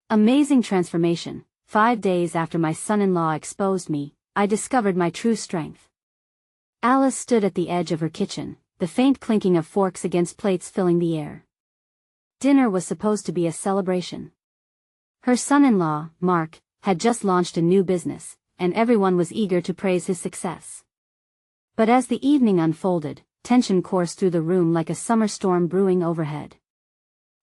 Amazing transformation. 5 days after my son-in-law exposed me, I discovered my true strength. Alice stood at the edge of her kitchen, the faint clinking of forks against plates filling the air. Dinner was supposed to be a celebration. Her son-in-law, Mark, had just launched a new business, and everyone was eager to praise his success. But as the evening unfolded, tension coursed through the room like a summer storm brewing overhead.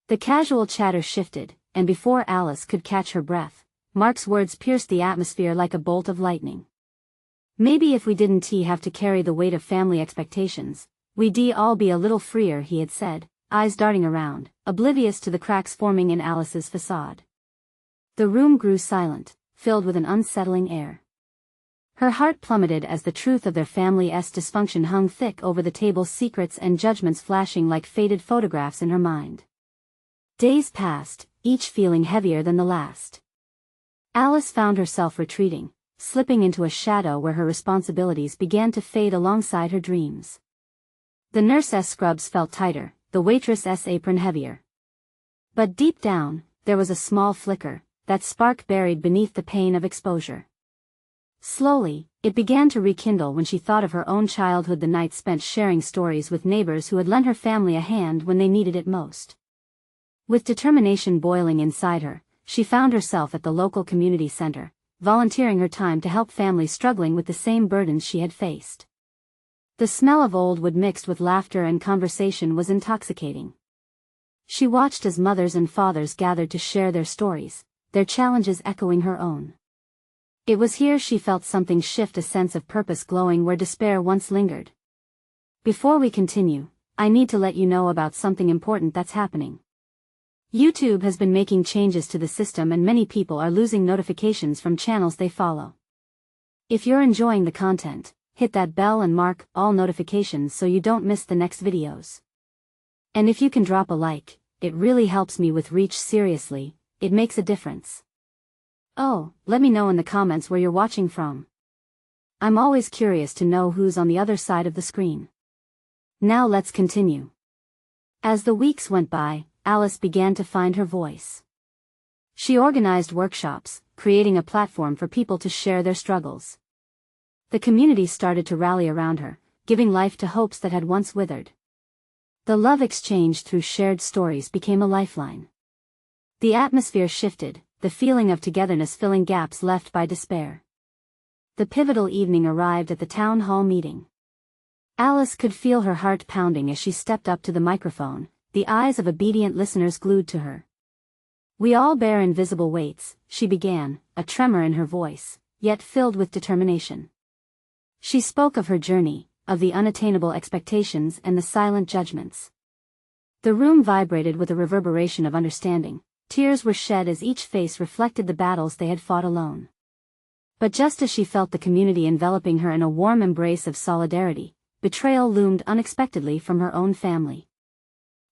The casual chatter shifted, and before Alice could catch her breath, Mark's words pierced the atmosphere like a bolt of lightning. "Maybe if we didn't have to carry the weight of family expectations, we'd all be a little freer," he had said, eyes darting around, oblivious to the cracks forming in Alice's facade. The room grew silent, filled with an unsettling air. Her heart plummeted as the truth of their family's dysfunction hung thick over the table, secrets and judgments flashing like faded photographs in her mind. Days passed, each feeling heavier than the last. Alice found herself retreating, slipping into a shadow where her responsibilities began to fade alongside her dreams. The nurse's scrubs felt tighter, the waitress's apron heavier. But deep down, there was a small flicker, that spark buried beneath the pain of exposure. Slowly, it began to rekindle when she thought of her own childhood, the nights spent sharing stories with neighbors who had lent her family a hand when they needed it most. With determination boiling inside her, she found herself at the local community center, volunteering her time to help families struggling with the same burdens she had faced. The smell of old wood mixed with laughter and conversation was intoxicating. She watched as mothers and fathers gathered to share their stories, their challenges echoing her own. It was here she felt something shift, a sense of purpose glowing where despair once lingered. Before we continue, I need to let you know about something important that's happening. YouTube has been making changes to the system and many people are losing notifications from channels they follow. If you're enjoying the content, hit that bell and mark all notifications so you don't miss the next videos. And if you can drop a like, it really helps me with reach. Seriously, it makes a difference. Oh, let me know in the comments where you're watching from. I'm always curious to know who's on the other side of the screen. Now let's continue. As the weeks went by, Alice began to find her voice. She organized workshops, creating a platform for people to share their struggles. The community started to rally around her, giving life to hopes that had once withered. The love exchange through shared stories became a lifeline. The atmosphere shifted, the feeling of togetherness filling gaps left by despair. The pivotal evening arrived at the town hall meeting. Alice could feel her heart pounding as she stepped up to the microphone, the eyes of obedient listeners glued to her. "We all bear invisible weights," she began, a tremor in her voice, yet filled with determination. She spoke of her journey, of the unattainable expectations and the silent judgments. The room vibrated with a reverberation of understanding. Tears were shed as each face reflected the battles they had fought alone. But just as she felt the community enveloping her in a warm embrace of solidarity, betrayal loomed unexpectedly from her own family.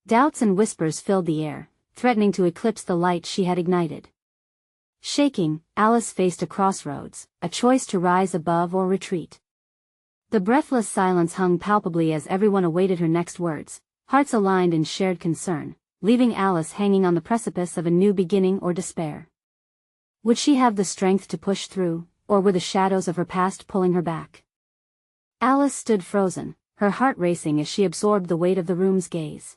Doubts and whispers filled the air, threatening to eclipse the light she had ignited. Shaking, Alice faced a crossroads, a choice to rise above or retreat. The breathless silence hung palpably as everyone awaited her next words, hearts aligned in shared concern, leaving Alice hanging on the precipice of a new beginning or despair. Would she have the strength to push through, or were the shadows of her past pulling her back? Alice stood frozen, her heart racing as she absorbed the weight of the room's gaze.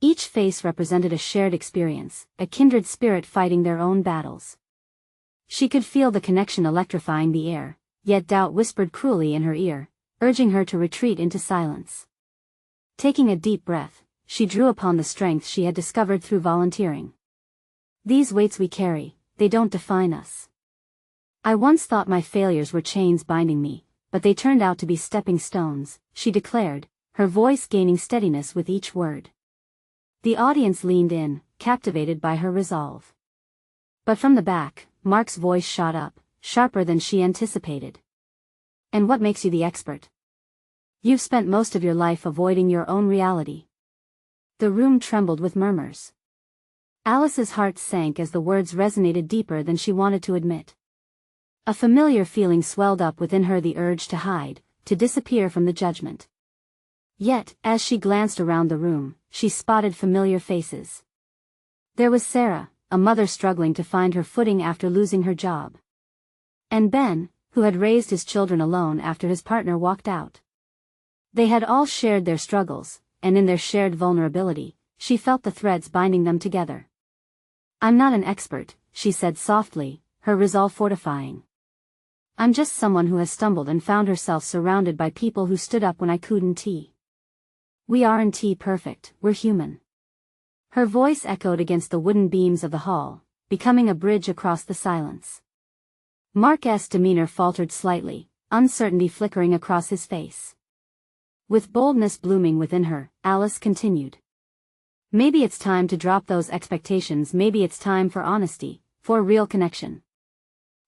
Each face represented a shared experience, a kindred spirit fighting their own battles. She could feel the connection electrifying the air, yet doubt whispered cruelly in her ear, urging her to retreat into silence. Taking a deep breath, she drew upon the strength she had discovered through volunteering. "These weights we carry, they don't define us. I once thought my failures were chains binding me, but they turned out to be stepping stones," she declared, her voice gaining steadiness with each word. The audience leaned in, captivated by her resolve. But from the back, Mark's voice shot up, sharper than she anticipated. "And what makes you the expert? You've spent most of your life avoiding your own reality." The room trembled with murmurs. Alice's heart sank as the words resonated deeper than she wanted to admit. A familiar feeling swelled up within her, the urge to hide, to disappear from the judgment. Yet, as she glanced around the room, she spotted familiar faces. There was Sarah, a mother struggling to find her footing after losing her job. And Ben, who had raised his children alone after his partner walked out. They had all shared their struggles, and in their shared vulnerability, she felt the threads binding them together. "I'm not an expert," she said softly, her resolve fortifying. "I'm just someone who has stumbled and found herself surrounded by people who stood up when I couldn't. We aren't perfect, we're human." Her voice echoed against the wooden beams of the hall, becoming a bridge across the silence. Mark's demeanor faltered slightly, uncertainty flickering across his face. With boldness blooming within her, Alice continued. "Maybe it's time to drop those expectations, maybe it's time for honesty, for a real connection."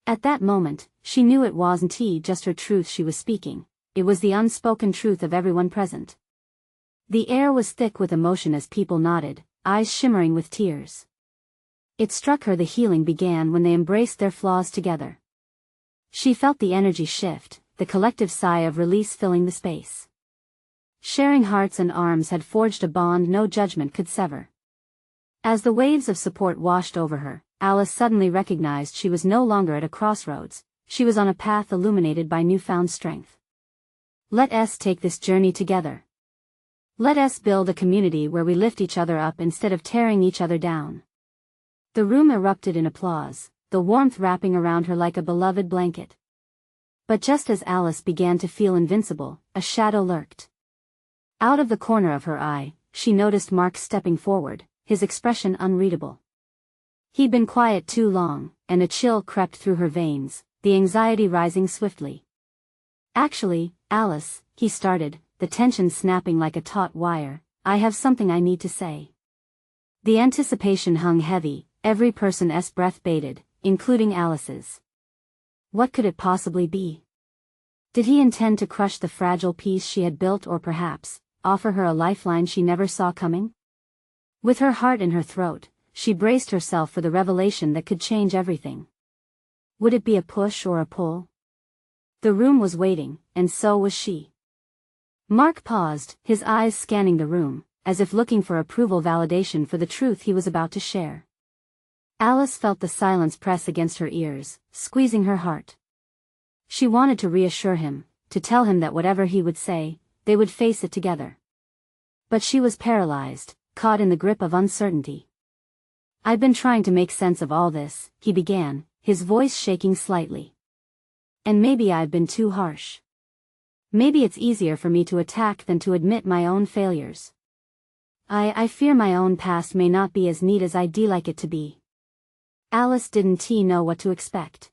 At that moment, she knew it wasn't just her truth she was speaking, it was the unspoken truth of everyone present. The air was thick with emotion as people nodded, eyes shimmering with tears. It struck her the healing began when they embraced their flaws together. She felt the energy shift, the collective sigh of release filling the space. Sharing hearts and arms had forged a bond no judgment could sever. As the waves of support washed over her, Alice suddenly recognized she was no longer at a crossroads, she was on a path illuminated by newfound strength. Let us take this journey together. Let us build a community where we lift each other up instead of tearing each other down. The room erupted in applause, the warmth wrapping around her like a beloved blanket. But just as Alice began to feel invincible, a shadow lurked. Out of the corner of her eye, she noticed Mark stepping forward, his expression unreadable. He'd been quiet too long, and a chill crept through her veins, the anxiety rising swiftly. "Actually, Alice," he started, the tension snapping like a taut wire, "I have something I need to say." The anticipation hung heavy, every person's breath bated, including Alice's. What could it possibly be? Did he intend to crush the fragile peace she had built, or perhaps offer her a lifeline she never saw coming? With her heart in her throat, she braced herself for the revelation that could change everything. Would it be a push or a pull? The room was waiting, and so was she. Mark paused, his eyes scanning the room, as if looking for approval, validation for the truth he was about to share. Alice felt the silence press against her ears, squeezing her heart. She wanted to reassure him, to tell him that whatever he would say, they would face it together. But she was paralyzed, caught in the grip of uncertainty. "I've been trying to make sense of all this," he began, his voice shaking slightly. "And maybe I've been too harsh. Maybe it's easier for me to attack than to admit my own failures. I fear my own past may not be as neat as I'd like it to be." Alice didn't know what to expect.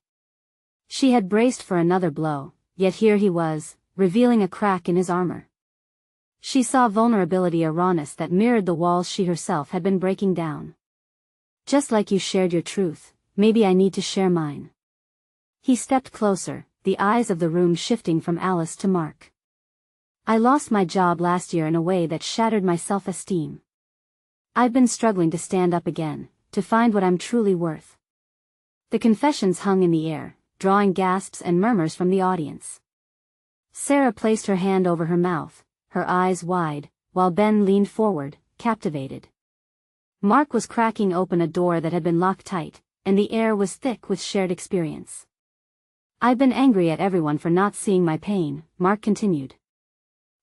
She had braced for another blow, yet here he was, revealing a crack in his armor. She saw vulnerability, a rawness that mirrored the walls she herself had been breaking down. "Just like you shared your truth, maybe I need to share mine." He stepped closer, the eyes of the room shifting from Alice to Mark. "I lost my job last year in a way that shattered my self-esteem. I've been struggling to stand up again, to find what I'm truly worth." The confessions hung in the air, drawing gasps and murmurs from the audience. Sarah placed her hand over her mouth, her eyes wide, while Ben leaned forward, captivated. Mark was cracking open a door that had been locked tight, and the air was thick with shared experience. "I've been angry at everyone for not seeing my pain," Mark continued.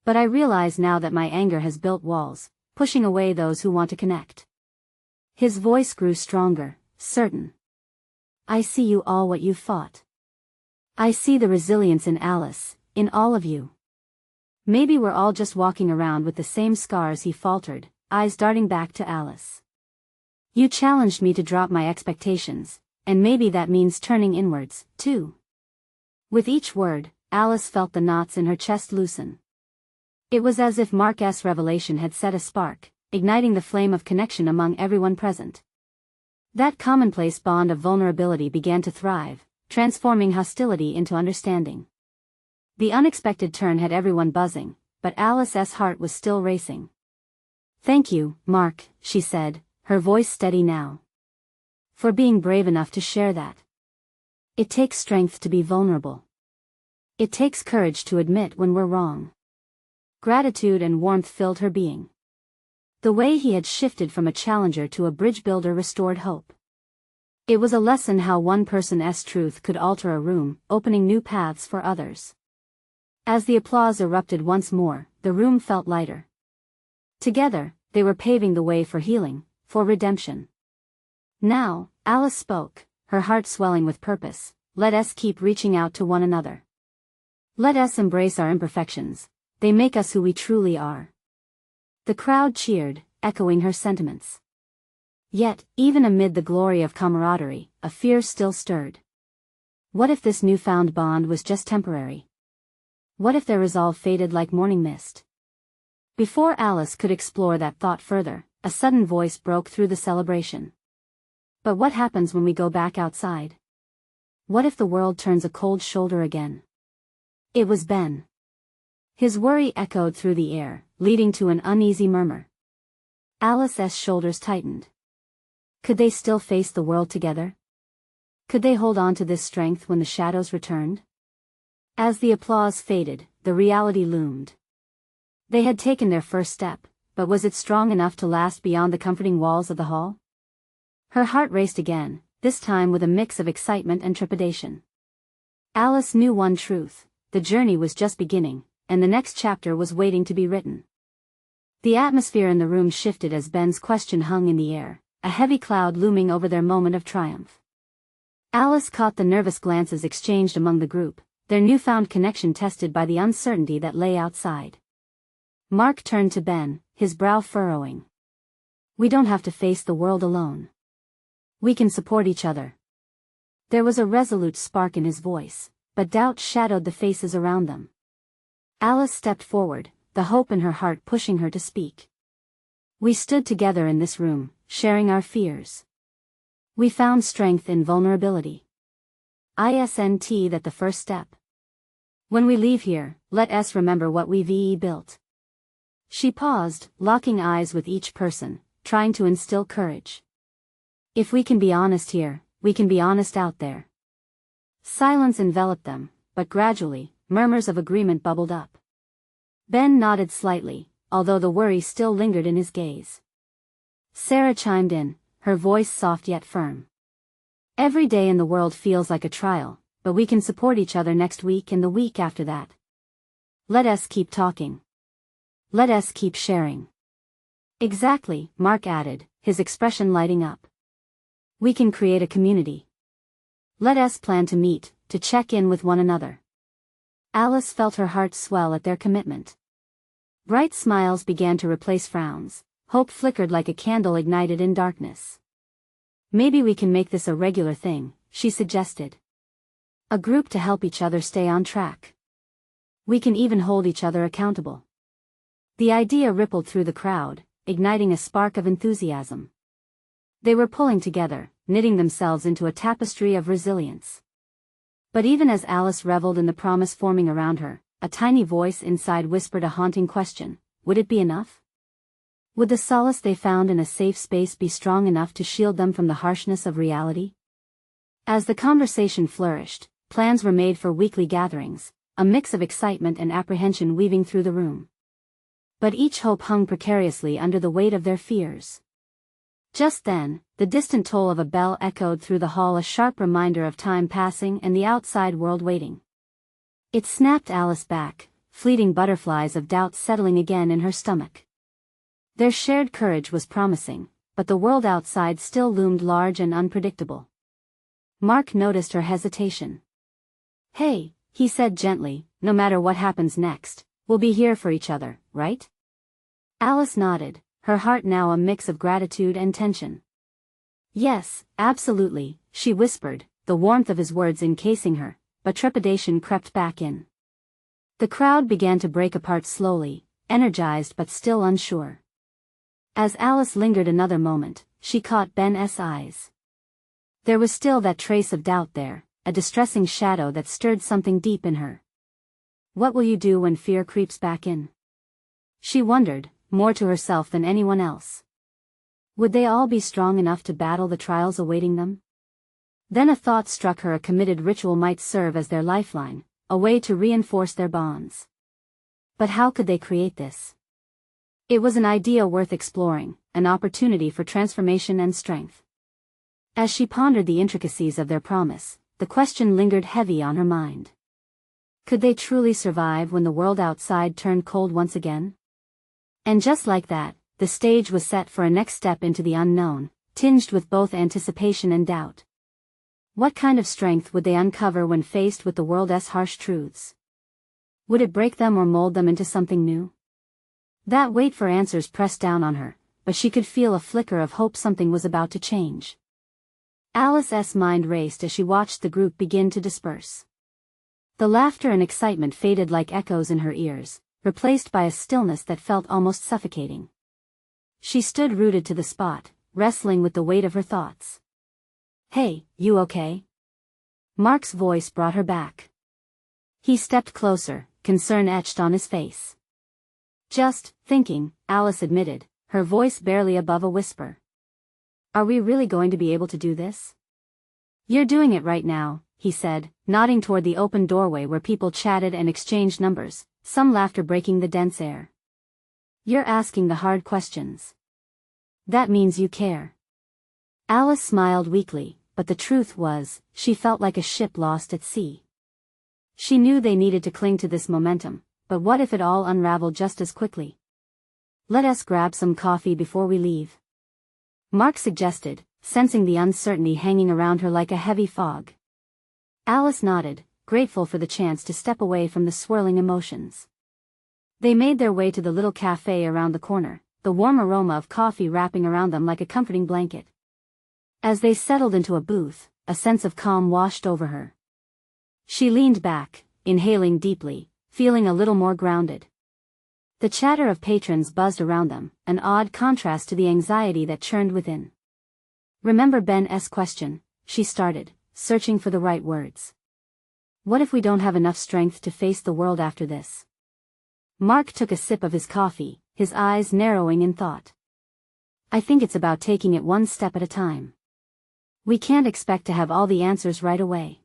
"But I realize now that my anger has built walls, pushing away those who want to connect." His voice grew stronger, certain. "I see you all what you've fought. I see the resilience in Alice, in all of you. Maybe we're all just walking around with the same scars," he faltered, eyes darting back to Alice. "You challenged me to drop my expectations, and maybe that means turning inwards, too." With each word, Alice felt the knots in her chest loosen. It was as if Mark's revelation had set a spark, igniting the flame of connection among everyone present. That commonplace bond of vulnerability began to thrive, transforming hostility into understanding. The unexpected turn had everyone buzzing, but Alice's heart was still racing. "Thank you, Mark," she said, her voice steady now. "For being brave enough to share that. It takes strength to be vulnerable. It takes courage to admit when we're wrong." Gratitude and warmth filled her being. The way he had shifted from a challenger to a bridge builder restored hope. It was a lesson how one person's truth could alter a room, opening new paths for others. As the applause erupted once more, the room felt lighter. Together, they were paving the way for healing, for redemption. Now, Alice spoke, her heart swelling with purpose. Let us keep reaching out to one another. Let us embrace our imperfections. They make us who we truly are. The crowd cheered, echoing her sentiments. Yet, even amid the glory of camaraderie, a fear still stirred. What if this newfound bond was just temporary? What if their resolve faded like morning mist? Before Alice could explore that thought further, a sudden voice broke through the celebration. But what happens when we go back outside? What if the world turns a cold shoulder again? It was Ben. His worry echoed through the air, leading to an uneasy murmur. Alice's shoulders tightened. Could they still face the world together? Could they hold on to this strength when the shadows returned? As the applause faded, the reality loomed. They had taken their first step, but was it strong enough to last beyond the comforting walls of the hall? Her heart raced again, this time with a mix of excitement and trepidation. Alice knew one truth: the journey was just beginning, and the next chapter was waiting to be written. The atmosphere in the room shifted as Ben's question hung in the air, a heavy cloud looming over their moment of triumph. Alice caught the nervous glances exchanged among the group, their newfound connection tested by the uncertainty that lay outside. Mark turned to Ben, his brow furrowing. We don't have to face the world alone. We can support each other. There was a resolute spark in his voice, but doubt shadowed the faces around them. Alice stepped forward, the hope in her heart pushing her to speak. We stood together in this room, sharing our fears. We found strength in vulnerability. Isn't that the first step? When we leave here, let us remember what we've built. She paused, locking eyes with each person, trying to instill courage. If we can be honest here, we can be honest out there. Silence enveloped them, but gradually, murmurs of agreement bubbled up. Ben nodded slightly, although the worry still lingered in his gaze. Sarah chimed in, her voice soft yet firm. Every day in the world feels like a trial, but we can support each other next week and the week after that. Let us keep talking. Let us keep sharing. Exactly, Mark added, his expression lighting up. We can create a community. Let us plan to meet, to check in with one another. Alice felt her heart swell at their commitment. Bright smiles began to replace frowns, hope flickered like a candle ignited in darkness. Maybe we can make this a regular thing, she suggested. A group to help each other stay on track. We can even hold each other accountable. The idea rippled through the crowd, igniting a spark of enthusiasm. They were pulling together, knitting themselves into a tapestry of resilience. But even as Alice reveled in the promise forming around her, a tiny voice inside whispered a haunting question: would it be enough? Would the solace they found in a safe space be strong enough to shield them from the harshness of reality? As the conversation flourished, plans were made for weekly gatherings, a mix of excitement and apprehension weaving through the room. But each hope hung precariously under the weight of their fears. Just then, the distant toll of a bell echoed through the hall, a sharp reminder of time passing and the outside world waiting. It snapped Alice back, fleeting butterflies of doubt settling again in her stomach. Their shared courage was promising, but the world outside still loomed large and unpredictable. Mark noticed her hesitation. Hey, he said gently, no matter what happens next, we'll be here for each other, right? Alice nodded, her heart now a mix of gratitude and tension. Yes, absolutely, she whispered, the warmth of his words encasing her, but trepidation crept back in. The crowd began to break apart slowly, energized but still unsure. As Alice lingered another moment, she caught Ben's eyes. There was still that trace of doubt there, a distressing shadow that stirred something deep in her. What will you do when fear creeps back in? She wondered, more to herself than anyone else. Would they all be strong enough to battle the trials awaiting them? Then a thought struck her: a committed ritual might serve as their lifeline, a way to reinforce their bonds. But how could they create this? It was an idea worth exploring, an opportunity for transformation and strength. As she pondered the intricacies of their promise, the question lingered heavy on her mind. Could they truly survive when the world outside turned cold once again? And just like that, the stage was set for a next step into the unknown, tinged with both anticipation and doubt. What kind of strength would they uncover when faced with the world's harsh truths? Would it break them or mold them into something new? That wait for answers pressed down on her, but she could feel a flicker of hope something was about to change. Alice's mind raced as she watched the group begin to disperse. The laughter and excitement faded like echoes in her ears, replaced by a stillness that felt almost suffocating. She stood rooted to the spot, wrestling with the weight of her thoughts. "Hey, you okay?" Mark's voice brought her back. He stepped closer, concern etched on his face. "Just thinking," Alice admitted, her voice barely above a whisper. "Are we really going to be able to do this?" "You're doing it right now," he said, nodding toward the open doorway where people chatted and exchanged numbers, some laughter breaking the dense air. "You're asking the hard questions. That means you care." Alice smiled weakly, but the truth was, she felt like a ship lost at sea. She knew they needed to cling to this momentum, but what if it all unraveled just as quickly? "Let us grab some coffee before we leave," Mark suggested, sensing the uncertainty hanging around her like a heavy fog. Alice nodded, grateful for the chance to step away from the swirling emotions. They made their way to the little cafe around the corner, the warm aroma of coffee wrapping around them like a comforting blanket. As they settled into a booth, a sense of calm washed over her. She leaned back, inhaling deeply, feeling a little more grounded. The chatter of patrons buzzed around them, an odd contrast to the anxiety that churned within. "Remember Ben's question?" she started, searching for the right words. "What if we don't have enough strength to face the world after this?" Mark took a sip of his coffee, his eyes narrowing in thought. "I think it's about taking it one step at a time. We can't expect to have all the answers right away."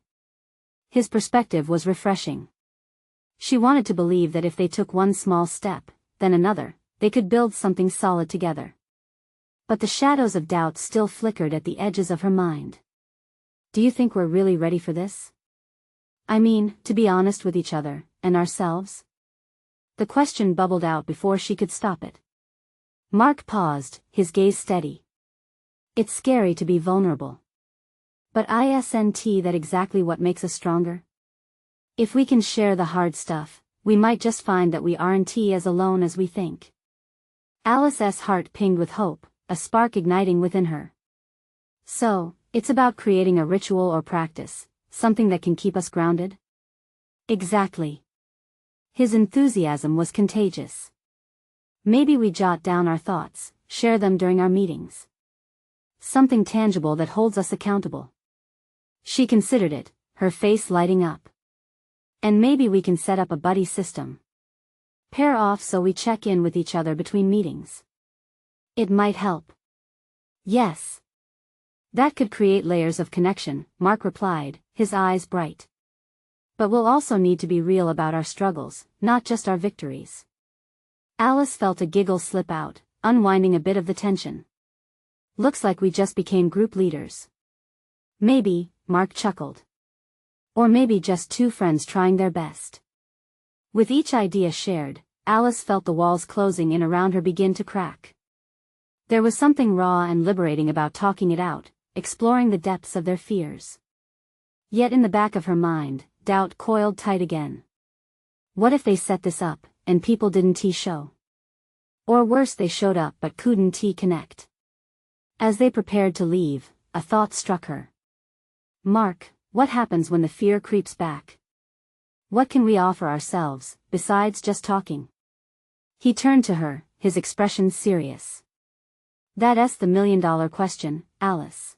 His perspective was refreshing. She wanted to believe that if they took one small step, then another, they could build something solid together. But the shadows of doubt still flickered at the edges of her mind. "Do you think we're really ready for this? I mean, to be honest with each other, and ourselves?" The question bubbled out before she could stop it. Mark paused, his gaze steady. "It's scary to be vulnerable. But isn't that exactly what makes us stronger? If we can share the hard stuff, we might just find that we aren't as alone as we think." Alice's heart pinged with hope, a spark igniting within her. "So, it's about creating a ritual or practice, something that can keep us grounded?" "Exactly." His enthusiasm was contagious. "Maybe we jot down our thoughts, share them during our meetings. Something tangible that holds us accountable." She considered it, her face lighting up. "And maybe we can set up a buddy system. Pair off so we check in with each other between meetings. It might help." "Yes. That could create layers of connection," Mark replied, his eyes bright. "But we'll also need to be real about our struggles, not just our victories." Alice felt a giggle slip out, unwinding a bit of the tension. "Looks like we just became group leaders." "Maybe," Mark chuckled. "Or maybe just two friends trying their best." With each idea shared, Alice felt the walls closing in around her begin to crack. There was something raw and liberating about talking it out, exploring the depths of their fears. Yet in the back of her mind, doubt coiled tight again. What if they set this up, and people didn't show? Or worse, they showed up but couldn't connect? As they prepared to leave, a thought struck her. "Mark, what happens when the fear creeps back? What can we offer ourselves, besides just talking?" He turned to her, his expression serious. "That's the million-dollar question, Alice.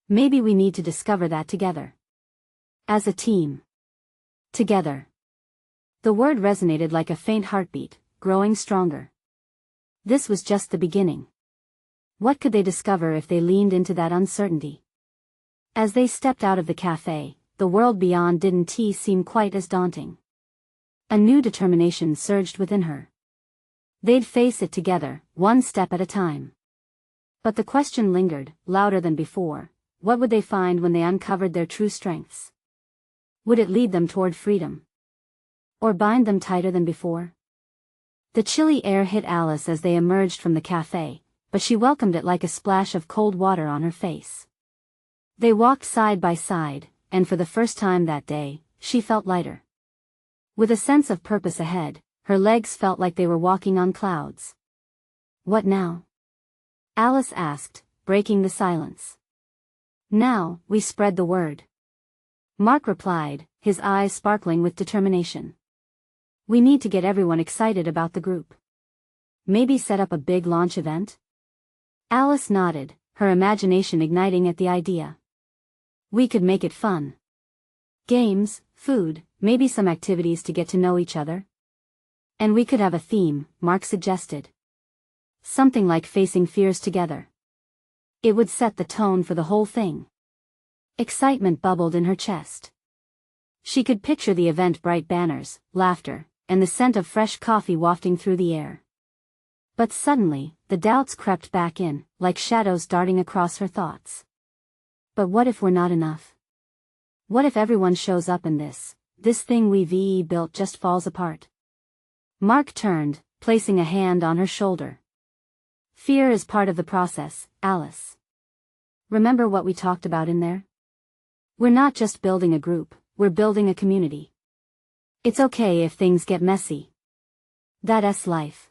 Maybe we need to discover that together. As a team. Together." The word resonated like a faint heartbeat, growing stronger. This was just the beginning. What could they discover if they leaned into that uncertainty? As they stepped out of the cafe, the world beyond didn't seem quite as daunting. A new determination surged within her. They'd face it together, one step at a time. But the question lingered, louder than before. What would they find when they uncovered their true strengths? Would it lead them toward freedom? Or bind them tighter than before? The chilly air hit Alice as they emerged from the cafe, but she welcomed it like a splash of cold water on her face. They walked side by side, and for the first time that day, she felt lighter. With a sense of purpose ahead, her legs felt like they were walking on clouds. What now? Alice asked, breaking the silence. Now, we spread the word. Mark replied, his eyes sparkling with determination. We need to get everyone excited about the group. Maybe set up a big launch event? Alice nodded, her imagination igniting at the idea. We could make it fun. Games, food, maybe some activities to get to know each other. And we could have a theme, Mark suggested. Something like facing fears together. It would set the tone for the whole thing. Excitement bubbled in her chest. She could picture the event: bright banners, laughter, and the scent of fresh coffee wafting through the air. But suddenly, the doubts crept back in, like shadows darting across her thoughts. But what if we're not enough? What if everyone shows up and this thing we've built just falls apart? Mark turned, placing a hand on her shoulder. Fear is part of the process, Alice. Remember what we talked about in there? We're not just building a group, we're building a community. It's okay if things get messy. That's life.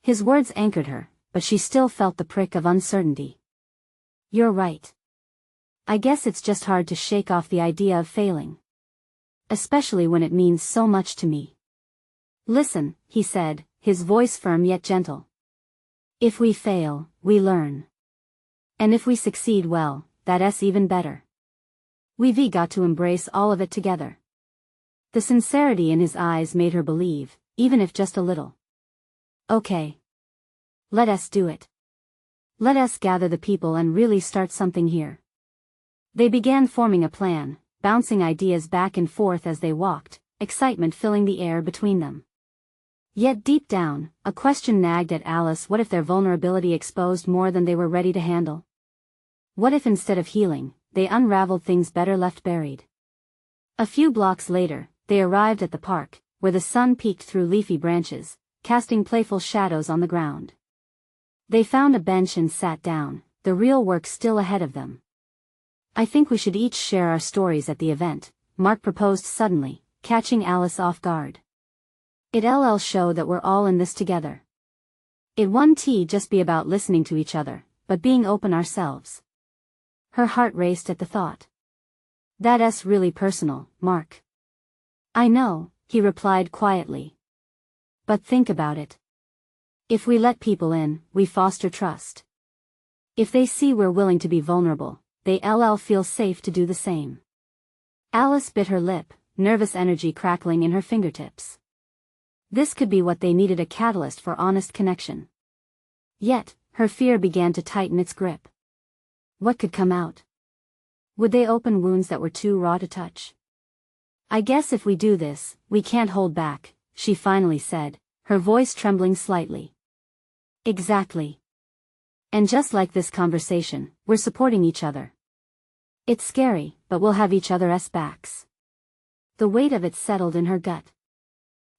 His words anchored her, but she still felt the prick of uncertainty. You're right. I guess it's just hard to shake off the idea of failing. Especially when it means so much to me. Listen, he said, his voice firm yet gentle. If we fail, we learn. And if we succeed, well, that's even better. We've got to embrace all of it together. The sincerity in his eyes made her believe, even if just a little. Okay. Let us do it. Let us gather the people and really start something here. They began forming a plan, bouncing ideas back and forth as they walked, excitement filling the air between them. Yet deep down, a question nagged at Alice: what if their vulnerability exposed more than they were ready to handle? What if instead of healing, they unraveled things better left buried? A few blocks later, they arrived at the park, where the sun peeked through leafy branches, casting playful shadows on the ground. They found a bench and sat down, the real work still ahead of them. I think we should each share our stories at the event, Mark proposed suddenly, catching Alice off guard. It'll show that we're all in this together. It won't just be about listening to each other, but being open ourselves. Her heart raced at the thought. That's really personal, Mark. I know, he replied quietly. But think about it. If we let people in, we foster trust. If they see we're willing to be vulnerable, they'll feel safe to do the same. Alice bit her lip, nervous energy crackling in her fingertips. This could be what they needed: a catalyst for honest connection. Yet, her fear began to tighten its grip. What could come out? Would they open wounds that were too raw to touch? I guess if we do this, we can't hold back, she finally said, her voice trembling slightly. Exactly. And just like this conversation, we're supporting each other. It's scary, but we'll have each other's backs. The weight of it settled in her gut.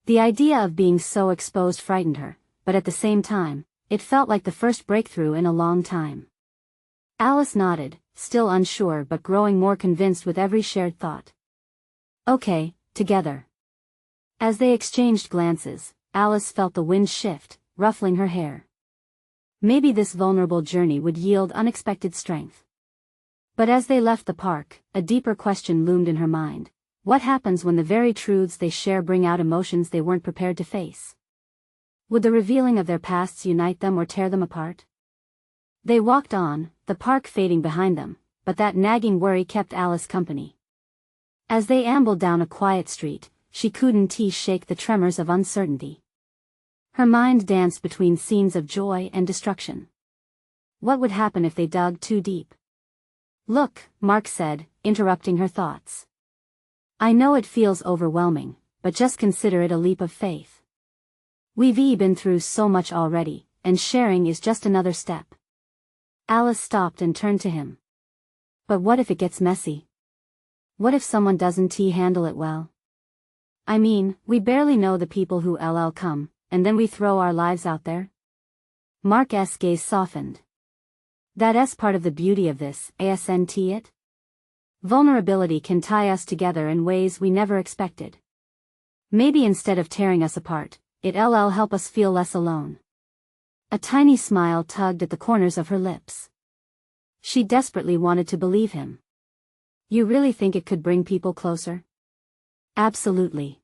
The idea of being so exposed frightened her, but at the same time, it felt like the first breakthrough in a long time. Alice nodded, still unsure but growing more convinced with every shared thought. Okay, together. As they exchanged glances, Alice felt the wind shift, ruffling her hair. Maybe this vulnerable journey would yield unexpected strength. But as they left the park, a deeper question loomed in her mind. What happens when the very truths they share bring out emotions they weren't prepared to face? Would the revealing of their pasts unite them or tear them apart? They walked on, the park fading behind them, but that nagging worry kept Alice company. As they ambled down a quiet street, she couldn't shake the tremors of uncertainty. Her mind danced between scenes of joy and destruction. What would happen if they dug too deep? Look, Mark said, interrupting her thoughts. I know it feels overwhelming, but just consider it a leap of faith. We've been through so much already, and sharing is just another step. Alice stopped and turned to him. But what if it gets messy? What if someone doesn't handle it well? I mean, we barely know the people who come, and then we throw our lives out there? Mark's gaze softened. That's part of the beauty of this, isn't it? Vulnerability can tie us together in ways we never expected. Maybe instead of tearing us apart, it'll help us feel less alone. A tiny smile tugged at the corners of her lips. She desperately wanted to believe him. You really think it could bring people closer? Absolutely.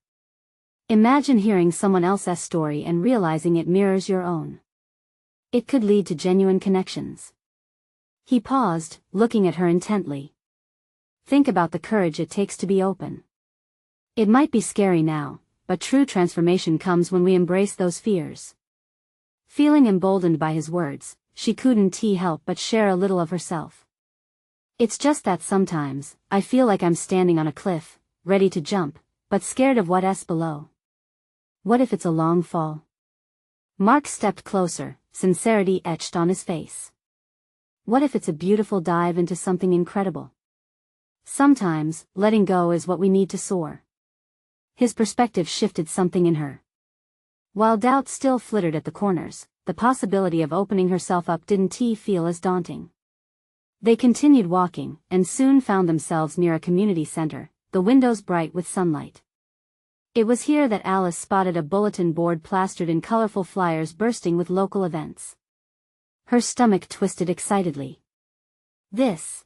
Imagine hearing someone else's story and realizing it mirrors your own. It could lead to genuine connections. He paused, looking at her intently. Think about the courage it takes to be open. It might be scary now, but true transformation comes when we embrace those fears. Feeling emboldened by his words, she couldn't help but share a little of herself. It's just that sometimes, I feel like I'm standing on a cliff, ready to jump, but scared of what's below. What if it's a long fall? Mark stepped closer, sincerity etched on his face. What if it's a beautiful dive into something incredible? Sometimes, letting go is what we need to soar. His perspective shifted something in her. While doubt still flittered at the corners, the possibility of opening herself up didn't feel as daunting. They continued walking, and soon found themselves near a community center, the windows bright with sunlight. It was here that Alice spotted a bulletin board plastered in colorful flyers bursting with local events. Her stomach twisted excitedly. This.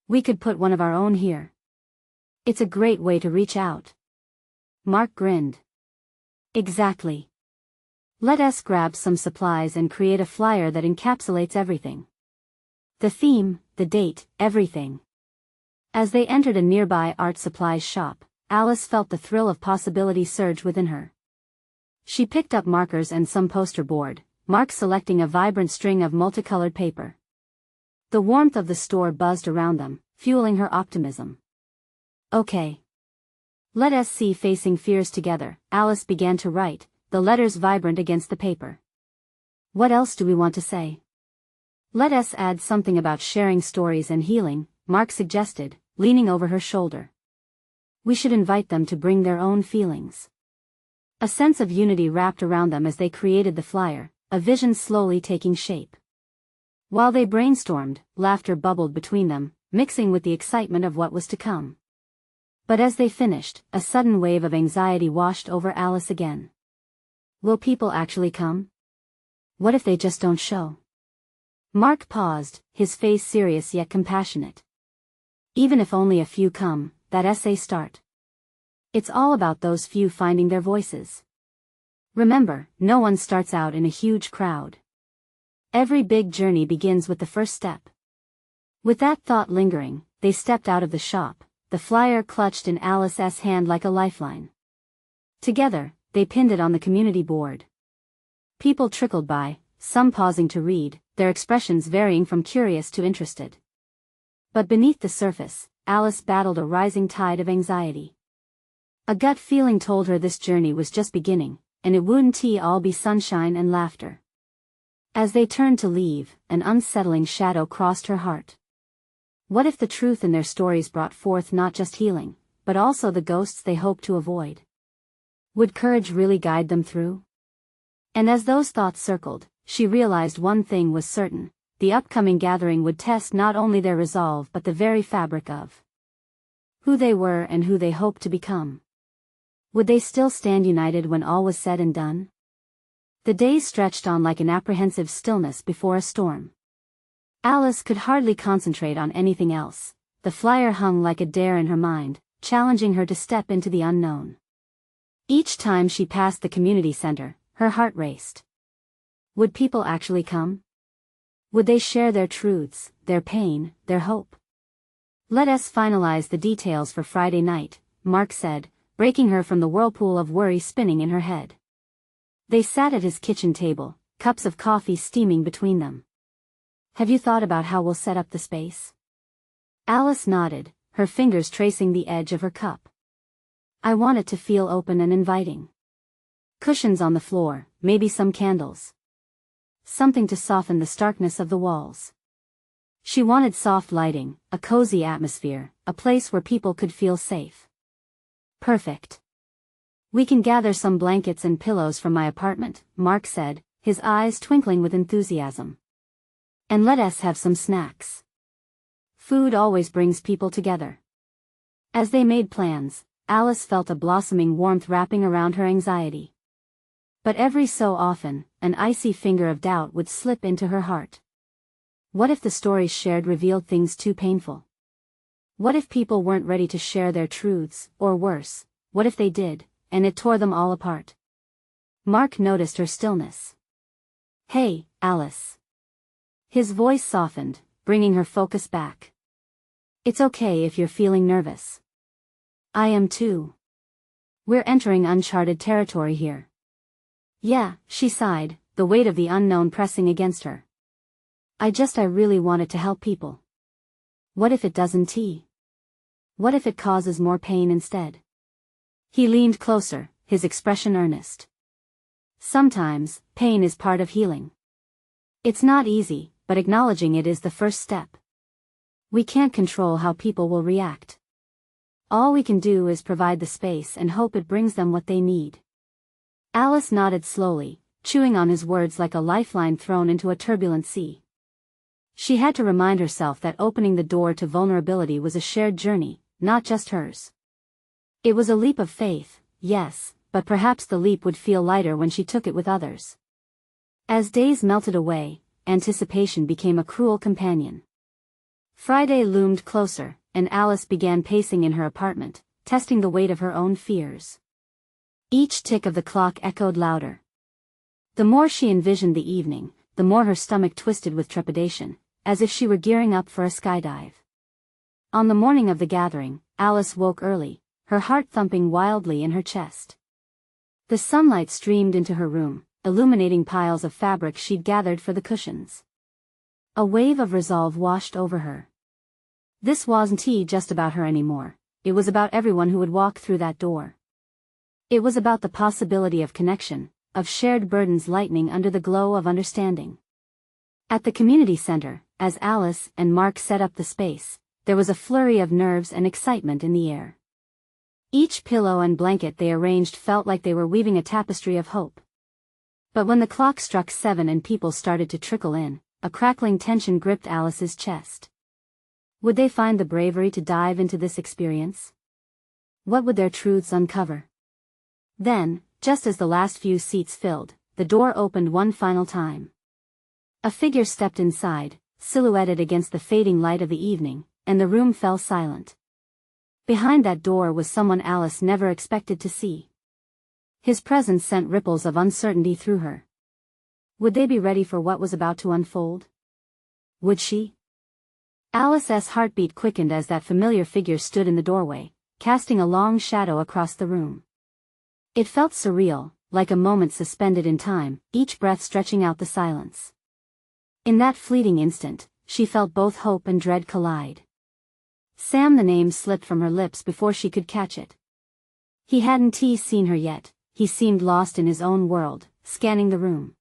We could put one of our own here. It's a great way to reach out. Mark grinned. Exactly. Let us grab some supplies and create a flyer that encapsulates everything. The theme, the date, everything. As they entered a nearby art supplies shop, Alice felt the thrill of possibility surge within her. She picked up markers and some poster board, Mark selecting a vibrant string of multicolored paper. The warmth of the store buzzed around them, fueling her optimism. Okay. Let us see facing fears together, Alice began to write, the letters vibrant against the paper. What else do we want to say? Let us add something about sharing stories and healing, Mark suggested, leaning over her shoulder. We should invite them to bring their own feelings. A sense of unity wrapped around them as they created the flyer, a vision slowly taking shape. While they brainstormed, laughter bubbled between them, mixing with the excitement of what was to come. But as they finished, a sudden wave of anxiety washed over Alice again. Will people actually come? What if they just don't show? Mark paused, his face serious yet compassionate. Even if only a few come, that's a start. It's all about those few finding their voices. Remember, no one starts out in a huge crowd. Every big journey begins with the first step. With that thought lingering, they stepped out of the shop, the flyer clutched in Alice's hand like a lifeline. Together, they pinned it on the community board. People trickled by, some pausing to read, their expressions varying from curious to interested. But beneath the surface, Alice battled a rising tide of anxiety. A gut feeling told her this journey was just beginning, and it wouldn't all be sunshine and laughter. As they turned to leave, an unsettling shadow crossed her heart. What if the truth in their stories brought forth not just healing, but also the ghosts they hoped to avoid? Would courage really guide them through? And as those thoughts circled, she realized one thing was certain. The upcoming gathering would test not only their resolve but the very fabric of who they were and who they hoped to become. Would they still stand united when all was said and done? The days stretched on like an apprehensive stillness before a storm. Alice could hardly concentrate on anything else. The flyer hung like a dare in her mind, challenging her to step into the unknown. Each time she passed the community center, her heart raced. Would people actually come? Would they share their truths, their pain, their hope? Let us finalize the details for Friday night, Mark said, breaking her from the whirlpool of worry spinning in her head. They sat at his kitchen table, cups of coffee steaming between them. Have you thought about how we'll set up the space? Alice nodded, her fingers tracing the edge of her cup. I want it to feel open and inviting. Cushions on the floor, maybe some candles. Something to soften the starkness of the walls. She wanted soft lighting, a cozy atmosphere, a place where people could feel safe. Perfect. We can gather some blankets and pillows from my apartment, Mark said, his eyes twinkling with enthusiasm. And let us have some snacks. Food always brings people together. As they made plans, Alice felt a blossoming warmth wrapping around her anxiety. But every so often, an icy finger of doubt would slip into her heart. What if the stories shared revealed things too painful? What if people weren't ready to share their truths, or worse, what if they did, and it tore them all apart? Mark noticed her stillness. Hey, Alice. His voice softened, bringing her focus back. It's okay if you're feeling nervous. I am too. We're entering uncharted territory here. Yeah, she sighed, the weight of the unknown pressing against her. I really wanted to help people. What if it doesn't? What if it causes more pain instead? He leaned closer, his expression earnest. Sometimes, pain is part of healing. It's not easy, but acknowledging it is the first step. We can't control how people will react. All we can do is provide the space and hope it brings them what they need. Alice nodded slowly, chewing on his words like a lifeline thrown into a turbulent sea. She had to remind herself that opening the door to vulnerability was a shared journey, not just hers. It was a leap of faith, yes, but perhaps the leap would feel lighter when she took it with others. As days melted away, anticipation became a cruel companion. Friday loomed closer, and Alice began pacing in her apartment, testing the weight of her own fears. Each tick of the clock echoed louder. The more she envisioned the evening, the more her stomach twisted with trepidation, as if she were gearing up for a skydive. On the morning of the gathering, Alice woke early, her heart thumping wildly in her chest. The sunlight streamed into her room, illuminating piles of fabric she'd gathered for the cushions. A wave of resolve washed over her. This wasn't just about her anymore, it was about everyone who would walk through that door. It was about the possibility of connection, of shared burdens lightening under the glow of understanding. At the community center, as Alice and Mark set up the space, there was a flurry of nerves and excitement in the air. Each pillow and blanket they arranged felt like they were weaving a tapestry of hope. But when the clock struck 7 and people started to trickle in, a crackling tension gripped Alice's chest. Would they find the bravery to dive into this experience? What would their truths uncover? Then, just as the last few seats filled, the door opened one final time. A figure stepped inside, silhouetted against the fading light of the evening, and the room fell silent. Behind that door was someone Alice never expected to see. His presence sent ripples of uncertainty through her. Would they be ready for what was about to unfold? Would she? Alice's heartbeat quickened as that familiar figure stood in the doorway, casting a long shadow across the room. It felt surreal, like a moment suspended in time, each breath stretching out the silence. In that fleeting instant, she felt both hope and dread collide. Sam, the name slipped from her lips before she could catch it. He hadn't seen her yet, he seemed lost in his own world, scanning the room.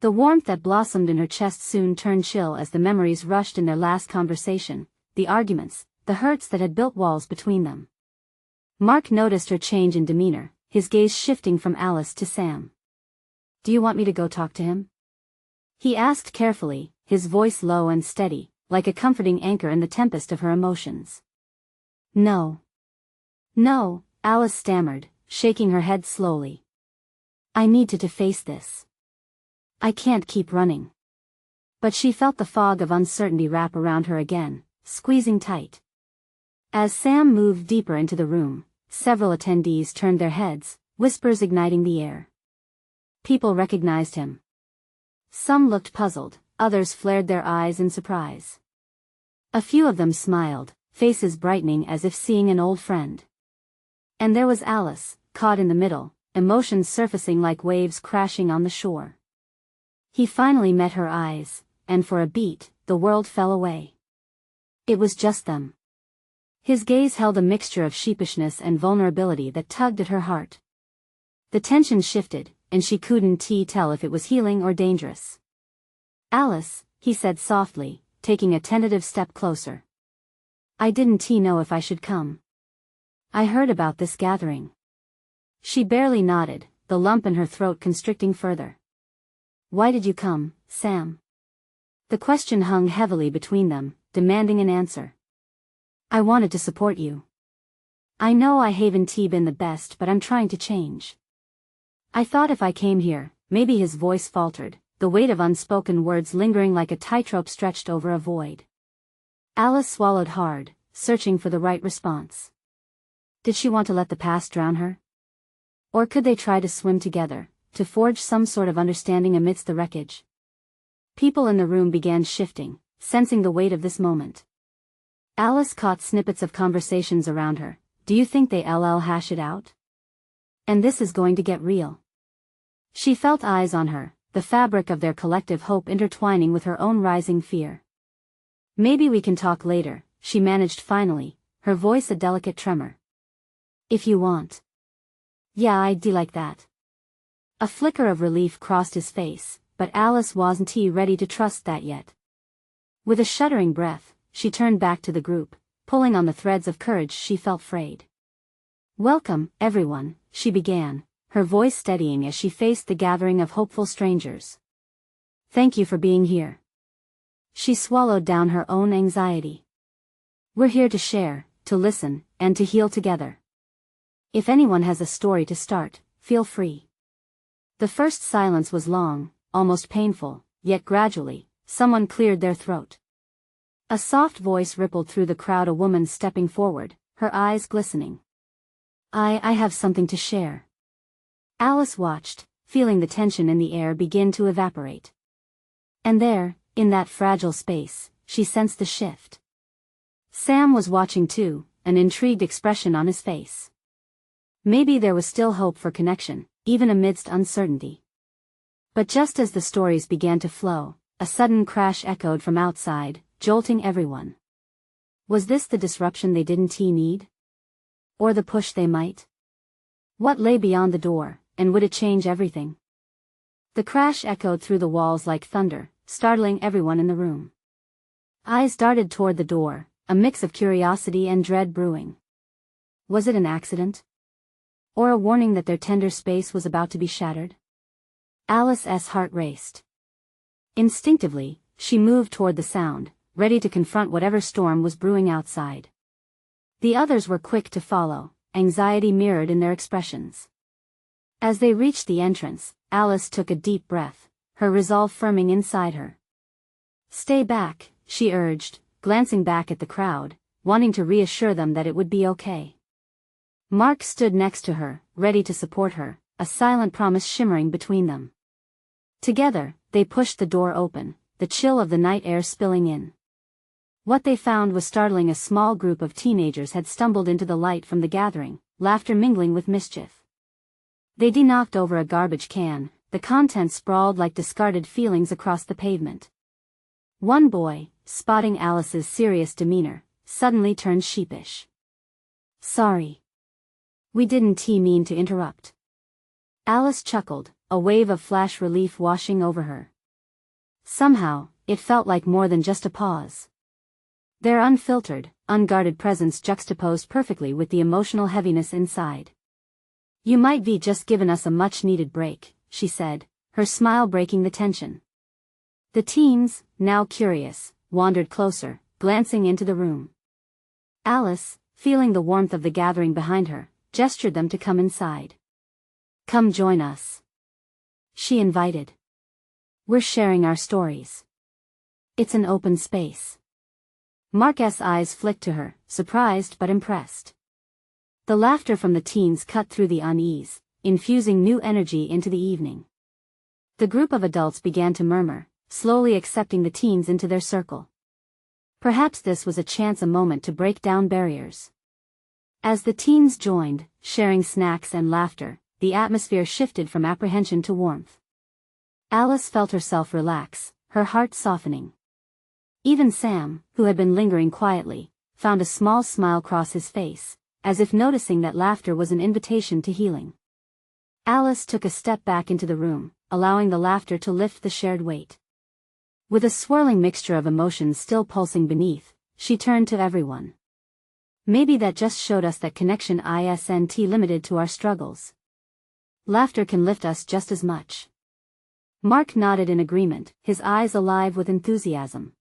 The warmth that blossomed in her chest soon turned chill as the memories rushed in their last conversation, the arguments, the hurts that had built walls between them. Mark noticed her change in demeanor, his gaze shifting from Alice to Sam. Do you want me to go talk to him? He asked carefully, his voice low and steady, like a comforting anchor in the tempest of her emotions. No. No, Alice stammered, shaking her head slowly. I need to face this. I can't keep running. But she felt the fog of uncertainty wrap around her again, squeezing tight. As Sam moved deeper into the room, several attendees turned their heads, whispers igniting the air. People recognized him. Some looked puzzled, others flared their eyes in surprise. A few of them smiled, faces brightening as if seeing an old friend. And there was Alice, caught in the middle, emotions surfacing like waves crashing on the shore. He finally met her eyes, and for a beat, the world fell away. It was just them. His gaze held a mixture of sheepishness and vulnerability that tugged at her heart. The tension shifted, and she couldn't tell if it was healing or dangerous. Alice, he said softly, taking a tentative step closer. I didn't know if I should come. I heard about this gathering. She barely nodded, the lump in her throat constricting further. Why did you come, Sam? The question hung heavily between them, demanding an answer. I wanted to support you. I know I haven't been the best, but I'm trying to change. I thought if I came here, maybe. His voice faltered, the weight of unspoken words lingering like a tightrope stretched over a void. Alice swallowed hard, searching for the right response. Did she want to let the past drown her? Or could they try to swim together, to forge some sort of understanding amidst the wreckage? People in the room began shifting, sensing the weight of this moment. Alice caught snippets of conversations around her. Do you think they'll hash it out? And this is going to get real. She felt eyes on her, the fabric of their collective hope intertwining with her own rising fear. Maybe we can talk later, she managed finally, her voice a delicate tremor. If you want. Yeah, I'd like that. A flicker of relief crossed his face, but Alice wasn't ready to trust that yet. With a shuddering breath, she turned back to the group, pulling on the threads of courage she felt frayed. Welcome, everyone, she began, her voice steadying as she faced the gathering of hopeful strangers. Thank you for being here. She swallowed down her own anxiety. We're here to share, to listen, and to heal together. If anyone has a story to start, feel free. The first silence was long, almost painful, yet gradually, someone cleared their throat. A soft voice rippled through the crowd, a woman stepping forward, her eyes glistening. I have something to share. Alice watched, feeling the tension in the air begin to evaporate. And there, in that fragile space, she sensed the shift. Sam was watching too, an intrigued expression on his face. Maybe there was still hope for connection, even amidst uncertainty. But just as the stories began to flow, a sudden crash echoed from outside, jolting everyone. Was this the disruption they didn't need? Or the push they might? What lay beyond the door, and would it change everything? The crash echoed through the walls like thunder, startling everyone in the room. Eyes darted toward the door, a mix of curiosity and dread brewing. Was it an accident? Or a warning that their tender space was about to be shattered? Alice's heart raced. Instinctively, she moved toward the sound, ready to confront whatever storm was brewing outside. The others were quick to follow, anxiety mirrored in their expressions. As they reached the entrance, Alice took a deep breath, her resolve firming inside her. Stay back, she urged, glancing back at the crowd, wanting to reassure them that it would be okay. Mark stood next to her, ready to support her, a silent promise shimmering between them. Together, they pushed the door open, the chill of the night air spilling in. What they found was startling. A small group of teenagers had stumbled into the light from the gathering, laughter mingling with mischief. They knocked over a garbage can, the contents sprawled like discarded feelings across the pavement. One boy, spotting Alice's serious demeanor, suddenly turned sheepish. Sorry. We didn't mean to interrupt. Alice chuckled, a wave of flash relief washing over her. Somehow, it felt like more than just a pause. Their unfiltered, unguarded presence juxtaposed perfectly with the emotional heaviness inside. You might be just given us a much-needed break, she said, her smile breaking the tension. The teens, now curious, wandered closer, glancing into the room. Alice, feeling the warmth of the gathering behind her, gestured them to come inside. Come join us. She invited. We're sharing our stories. It's an open space. Mark's eyes flicked to her, surprised but impressed. The laughter from the teens cut through the unease, infusing new energy into the evening. The group of adults began to murmur, slowly accepting the teens into their circle. Perhaps this was a chance, a moment to break down barriers. As the teens joined, sharing snacks and laughter, the atmosphere shifted from apprehension to warmth. Alice felt herself relax, her heart softening. Even Sam, who had been lingering quietly, found a small smile cross his face, as if noticing that laughter was an invitation to healing. Alice took a step back into the room, allowing the laughter to lift the shared weight. With a swirling mixture of emotions still pulsing beneath, she turned to everyone. Maybe that just showed us that connection isn't limited to our struggles. Laughter can lift us just as much. Mark nodded in agreement, his eyes alive with enthusiasm.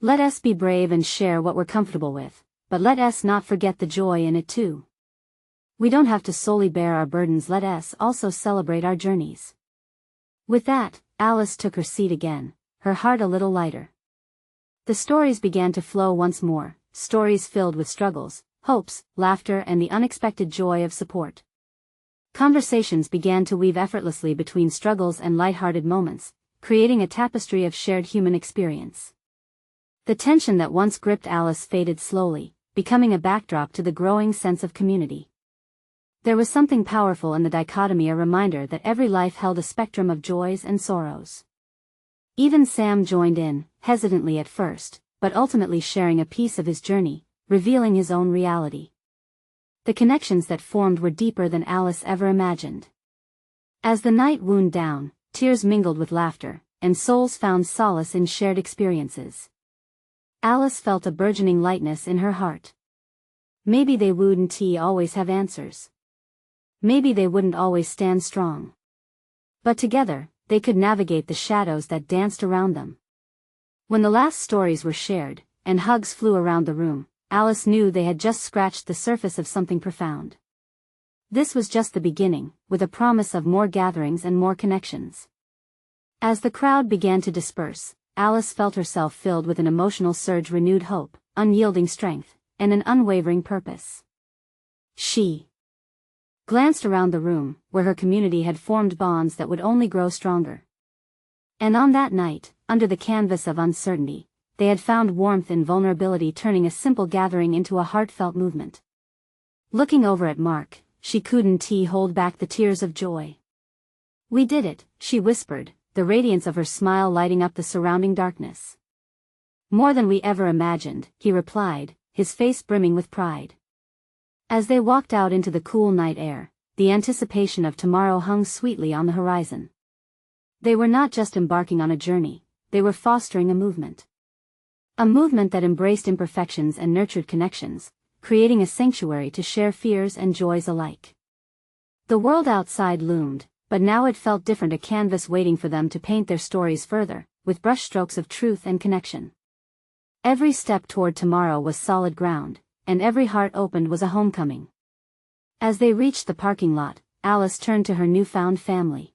Let us be brave and share what we're comfortable with, but let us not forget the joy in it too. We don't have to solely bear our burdens, let us also celebrate our journeys. With that, Alice took her seat again, her heart a little lighter. The stories began to flow once more, stories filled with struggles, hopes, laughter, and the unexpected joy of support. Conversations began to weave effortlessly between struggles and light-hearted moments, creating a tapestry of shared human experience. The tension that once gripped Alice faded slowly, becoming a backdrop to the growing sense of community. There was something powerful in the dichotomy, a reminder that every life held a spectrum of joys and sorrows. Even Sam joined in, hesitantly at first, but ultimately sharing a piece of his journey, revealing his own reality. The connections that formed were deeper than Alice ever imagined. As the night wound down, tears mingled with laughter, and souls found solace in shared experiences. Alice felt a burgeoning lightness in her heart. Maybe they wouldn't always have answers. Maybe they wouldn't always stand strong. But together, they could navigate the shadows that danced around them. When the last stories were shared, and hugs flew around the room, Alice knew they had just scratched the surface of something profound. This was just the beginning, with a promise of more gatherings and more connections. As the crowd began to disperse, Alice felt herself filled with an emotional surge, renewed hope, unyielding strength, and an unwavering purpose. She glanced around the room, where her community had formed bonds that would only grow stronger. And on that night, under the canvas of uncertainty, they had found warmth in vulnerability, turning a simple gathering into a heartfelt movement. Looking over at Mark, she couldn't hold back the tears of joy. "We did it," she whispered, the radiance of her smile lighting up the surrounding darkness. "More than we ever imagined," he replied, his face brimming with pride. As they walked out into the cool night air, the anticipation of tomorrow hung sweetly on the horizon. They were not just embarking on a journey, they were fostering a movement. A movement that embraced imperfections and nurtured connections, creating a sanctuary to share fears and joys alike. The world outside loomed, but now it felt different, a canvas waiting for them to paint their stories further, with brushstrokes of truth and connection. Every step toward tomorrow was solid ground, and every heart opened was a homecoming. As they reached the parking lot, Alice turned to her newfound family.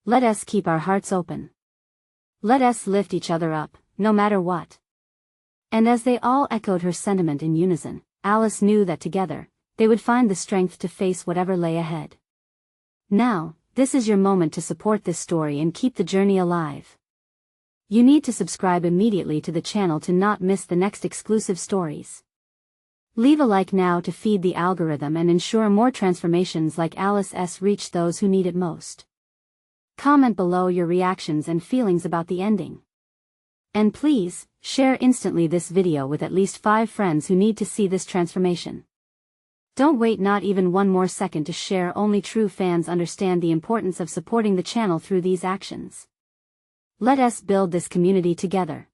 "Let us keep our hearts open. Let us lift each other up, no matter what." And as they all echoed her sentiment in unison, Alice knew that together, they would find the strength to face whatever lay ahead. Now, this is your moment to support this story and keep the journey alive. You need to subscribe immediately to the channel to not miss the next exclusive stories. Leave a like now to feed the algorithm and ensure more transformations like Alice's reach those who need it most. Comment below your reactions and feelings about the ending. And please, share instantly this video with at least 5 friends who need to see this transformation. Don't wait not even one more second to share. Only true fans understand the importance of supporting the channel through these actions. Let us build this community together.